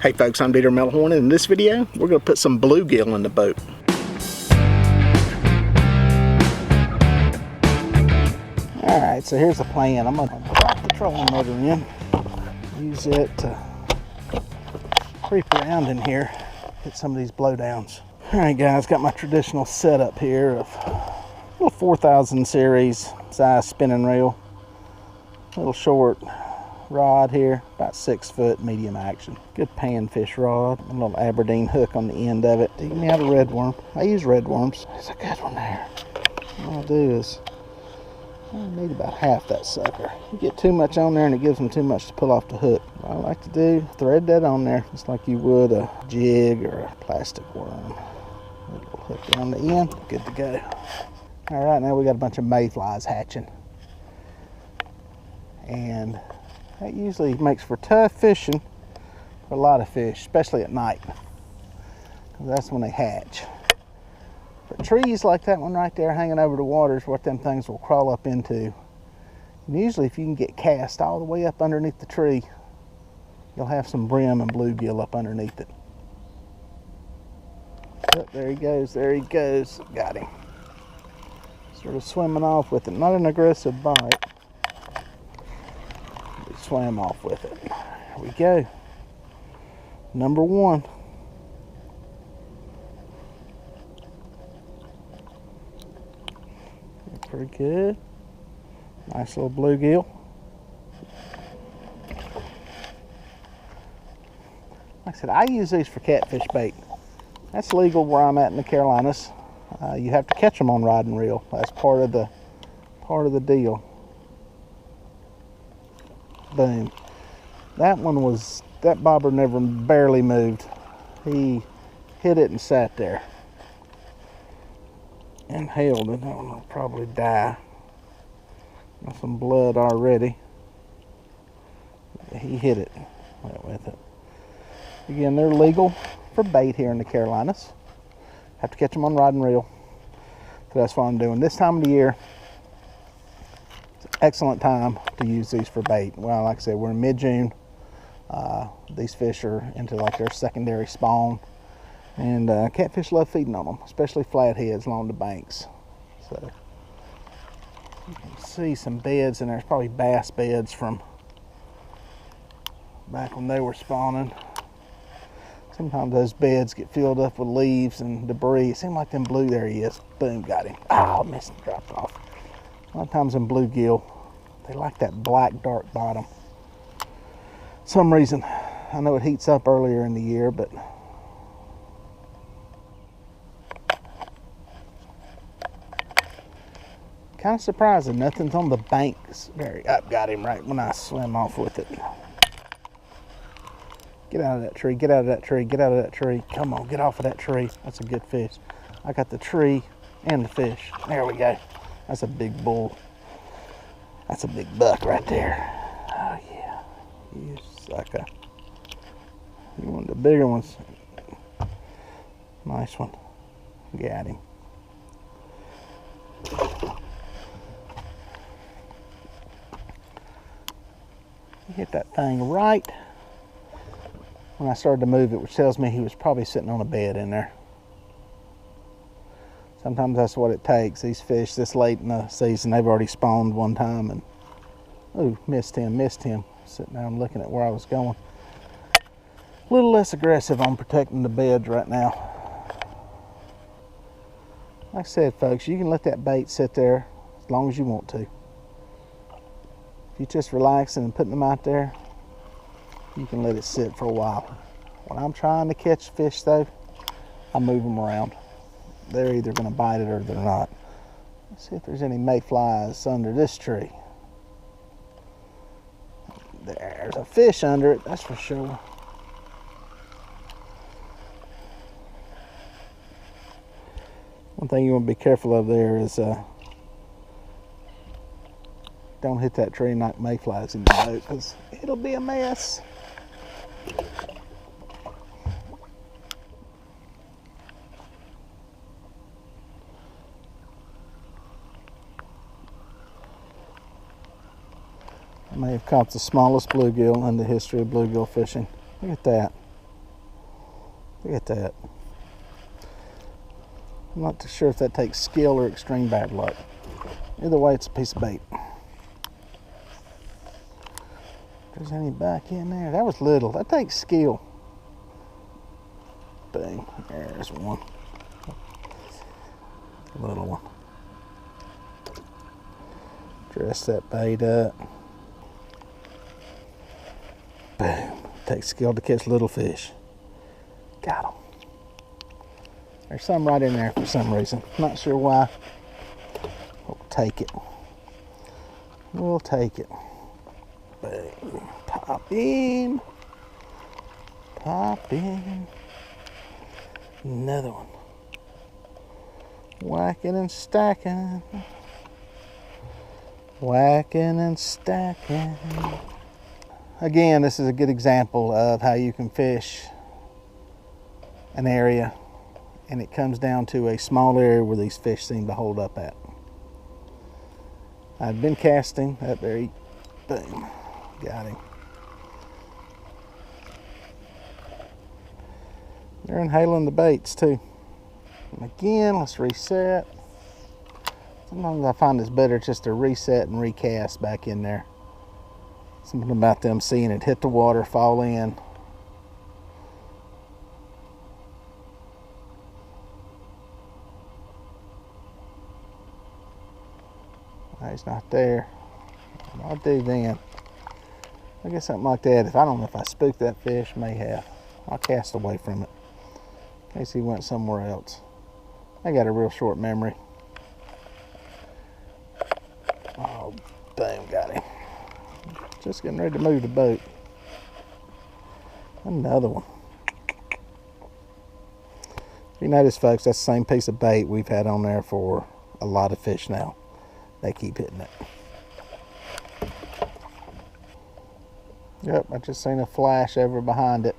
Hey folks, I'm Melhorn, and in this video, we're going to put some bluegill in the boat. Alright, so here's the plan. I'm going to drop the trolling motor in, use it to creep around in here, hit some of these blowdowns. Alright guys, got my traditional setup here of a little 4000 series size spinning reel, little short rod here, about 6 foot, medium action. Good panfish rod, a little Aberdeen hook on the end of it. Dig me out a red worm. I use red worms. There's a good one there. What I'll do is, I need about half that sucker. You get too much on there and it gives them too much to pull off the hook. What I like to do, thread that on there just like you would a jig or a plastic worm. A little hook down the end, good to go. All right, now we got a bunch of mayflies hatching. And that usually makes for tough fishing for a lot of fish, especially at night, because that's when they hatch. But trees like that one right there hanging over the water is what them things will crawl up into. And usually if you can get cast all the way up underneath the tree, you'll have some brim and bluegill up underneath it. Oh, there he goes, there he goes. Got him. Sort of swimming off with it. Not an aggressive bite. Swam off with it. There we go. Number one. Pretty good. Nice little bluegill. Like I said, I use these for catfish bait. That's legal where I'm at in the Carolinas. You have to catch them on rod and reel. That's part of the deal. Boom. That bobber never barely moved. He hit it and sat there and held it. That one will probably die. Got some blood already. He hit it, went with it. Again, they're legal for bait here in the Carolinas. Have to catch them on rod and reel. So that's what I'm doing. This time of the year, excellent time to use these for bait. Well, like I said, we're in mid-June. These fish are into like their secondary spawn, and catfish love feeding on them, especially flatheads along the banks. So you can see some beds in there. There's probably bass beds from back when they were spawning. Sometimes those beds get filled up with leaves and debris. It seemed like them blue. There he is. Boom, got him. Oh, missed him, dropped off. A lot of times in bluegill, they like that black dark bottom. Some reason, I know it heats up earlier in the year, but kind of surprising. Nothing's on the banks very up. Got him right when I swim off with it. Get out of that tree, get out of that tree, get out of that tree. Come on, get off of that tree. That's a good fish. I got the tree and the fish. There we go. That's a big bull. That's a big buck right there. Oh yeah, you sucker. You want the bigger ones. Nice one. Got him. He hit that thing right when I started to move it, which tells me he was probably sitting on a bed in there. Sometimes that's what it takes. These fish this late in the season, they've already spawned one time, and oh, missed him. Sitting down looking at where I was going. A little less aggressive on protecting the beds right now. Like I said, folks, you can let that bait sit there as long as you want to. If you're just relaxing and putting them out there, you can let it sit for a while. When I'm trying to catch fish though, I move them around. They're either going to bite it or they're not. Let's see if there's any mayflies under this tree. There's a fish under it, that's for sure. One thing you want to be careful of there is don't hit that tree and knock mayflies in the boat, because it'll be a mess. I may have caught the smallest bluegill in the history of bluegill fishing. Look at that. Look at that. I'm not too sure if that takes skill or extreme bad luck. Either way, it's a piece of bait. If there's any back in there, that was little. That takes skill. Boom, there's one. Little one. Dress that bait up. Boom. Takes skill to catch little fish. Got them. There's some right in there for some reason. Not sure why. We'll take it. We'll take it. Boom. Pop in. Pop in. Another one. Whacking and stacking. Whacking and stacking. Again, this is a good example of how you can fish an area and it comes down to a small area where these fish seem to hold up at. I've been casting up there. Boom. Got him. They're inhaling the baits too. And again, let's reset. Sometimes I find it's better just to reset and recast back in there. Something about them seeing it hit the water, fall in. He's not there. I'll do then. I guess something like that. If I don't know if I spooked that fish, may have. I'll cast away from it in case he went somewhere else. I got a real short memory. Oh, boom, got him. Just getting ready to move the boat. Another one. If you notice, folks, that's the same piece of bait we've had on there for a lot of fish now. They keep hitting it. Yep, I just seen a flash over behind it.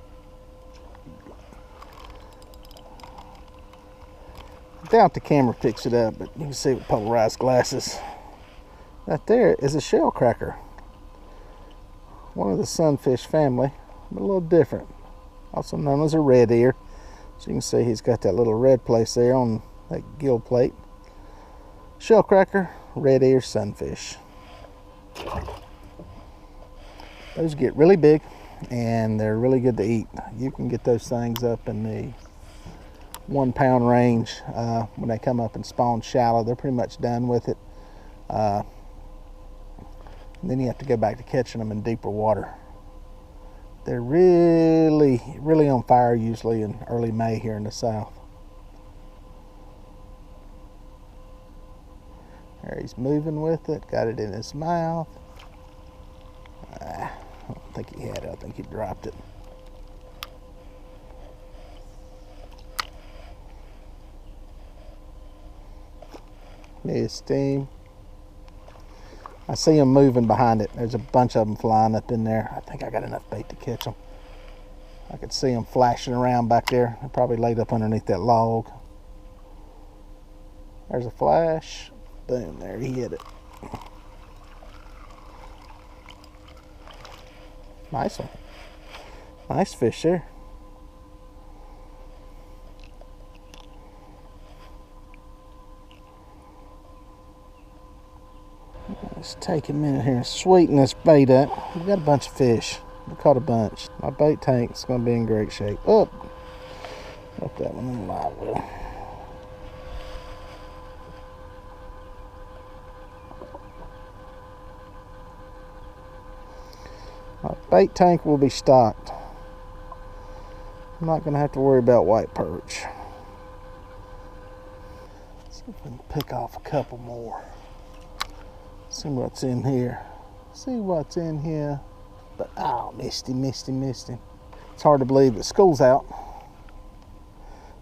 I doubt the camera picks it up, but you can see with polarized glasses. Right there is a shell cracker. One of the sunfish family, but a little different. Also known as a red ear. So you can see he's got that little red place there on that gill plate. Shell cracker, red ear sunfish. Those get really big and they're really good to eat. You can get those things up in the 1 pound range when they come up and spawn shallow. They're pretty much done with it. And then you have to go back to catching them in deeper water. They're really on fire usually in early May here in the south. There he's moving with it, got it in his mouth. I don't think he had it, I think he dropped it. Missed him. I see him moving behind it. There's a bunch of them flying up in there. I think I got enough bait to catch them. I could see them flashing around back there. They're probably laid up underneath that log. There's a flash. Boom, there he hit it. Nice one. Nice fish there. Let's take a minute here and sweeten this bait up. We got a bunch of fish. We caught a bunch. My bait tank's gonna be in great shape. Up that one in the live well. My bait tank will be stocked. I'm not gonna have to worry about white perch. Let's see if we can pick off a couple more. See what's in here. See what's in here. But oh, missed him. It's hard to believe that school's out.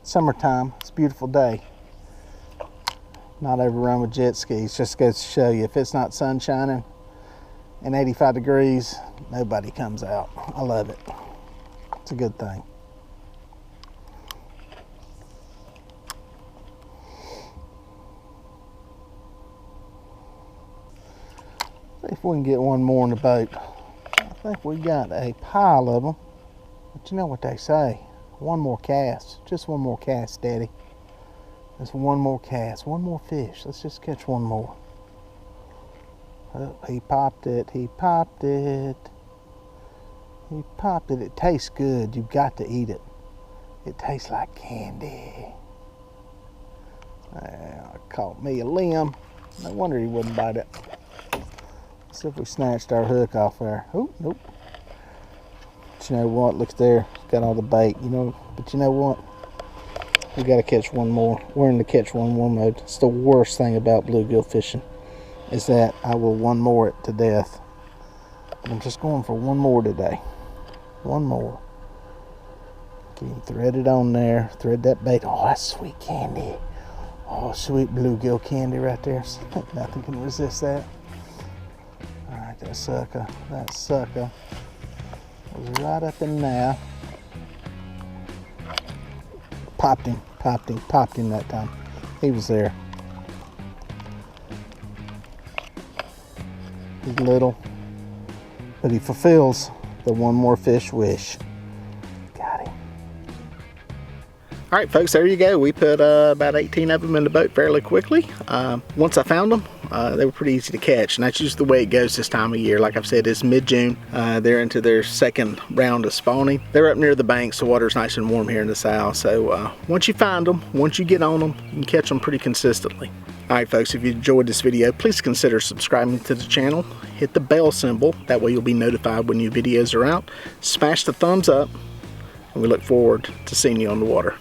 Summertime. It's a beautiful day. Not overrun with jet skis. Just goes to show you, if it's not sun shining and 85 degrees, nobody comes out. I love it. It's a good thing. See if we can get one more in the boat. I think we got a pile of them. But you know what they say, One more cast. Just one more cast, Daddy. Just one more cast. One more fish. Let's just catch one more. Oh, he popped it. He popped it. He popped it. It tastes good. You've got to eat it. It tastes like candy. I caught me a limb. No wonder he wouldn't bite it. Let's see if we snatched our hook off there. Oh, nope. But you know what? Look there. It's got all the bait, you know. But you know what? We got to catch one more. We're in the catch one more mode. It's the worst thing about bluegill fishing is that I will one more it to death. I'm just going for one more today. One more. Get him threaded on there. Thread that bait. Oh, that's sweet candy. Oh, sweet bluegill candy right there. Nothing can resist that. Alright, that sucker was right up in there. Popped him that time. He was there. He's little, but he fulfills the one more fish wish. Got him. All right, folks, there you go. We put about 18 of them in the boat fairly quickly. Once I found them, they were pretty easy to catch, and that's just the way it goes this time of year. Like I've said, it's mid-June. They're into their second round of spawning. They're up near the banks. The water's nice and warm here in the south. So once you find them, once you get on them, you can catch them pretty consistently. All right, folks, if you enjoyed this video, please consider subscribing to the channel. Hit the bell symbol. That way you'll be notified when new videos are out. Smash the thumbs up, and we look forward to seeing you on the water.